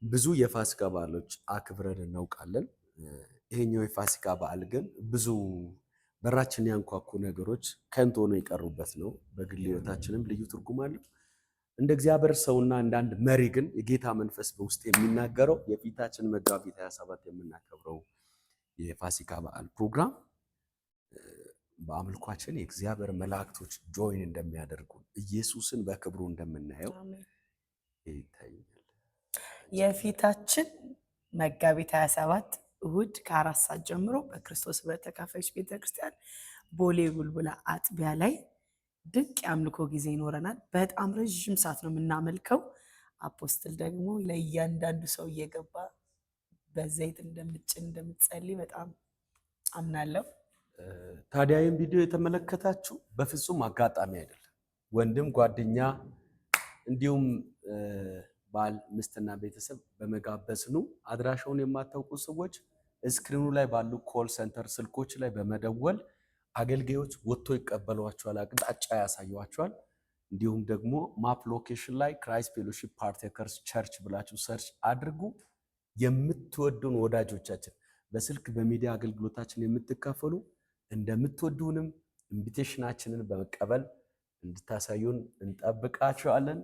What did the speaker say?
ብዙ የፋሲካ በዓሎች አክብረን እናውቃለን። ይሄኛው የፋሲካ በዓል ግን ብዙ በራችን ያንኳኩ ነገሮች ከንቱ ሆነው የቀሩበት ነው። በግል ሕይወታችንም ልዩ ትርጉም አለው። እንደ እግዚአብሔር ሰውና እንደ አንድ መሪ ግን የጌታ መንፈስ በውስጥ የሚናገረው የፊታችን መጋቢት 27 የምናከብረው የፋሲካ በዓል ፕሮግራም በአምልኳችን የእግዚአብሔር መላእክቶች ጆይን እንደሚያደርጉ ኢየሱስን በክብሩ እንደምናየው ይታያል። የፊታችን መጋቢት 27 እሁድ ከ4 ሰዓት ጀምሮ በክርስቶስ በተካፋዮች ቤተክርስቲያን ቦሌ ቡልቡላ አጥቢያ ላይ ድንቅ የአምልኮ ጊዜ ይኖረናል። በጣም ረጅም ሰዓት ነው የምናመልከው። አፖስትል ደግሞ ለእያንዳንዱ ሰው እየገባ በዘይት እንደምትጸልይ በጣም አምናለሁ። ታዲያ ይህን ቪዲዮ የተመለከታችሁ በፍጹም አጋጣሚ አይደለም። ወንድም ጓደኛ፣ እንዲሁም ባል ሚስትና ቤተሰብ በመጋበዝ ነው። አድራሻውን የማታውቁ ሰዎች ስክሪኑ ላይ ባሉ ኮል ሴንተር ስልኮች ላይ በመደወል አገልጋዮች ወጥቶ ይቀበሏቸዋል፣ አቅጣጫ ያሳዩዋቸዋል። እንዲሁም ደግሞ ማፕ ሎኬሽን ላይ ክራይስት ፌሎሺፕ ፓርቴከርስ ቸርች ብላችሁ ሰርች አድርጉ። የምትወዱን ወዳጆቻችን በስልክ በሚዲያ አገልግሎታችን የምትካፈሉ እንደምትወዱንም ኢንቪቴሽናችንን በመቀበል እንድታሳዩን እንጠብቃችኋለን።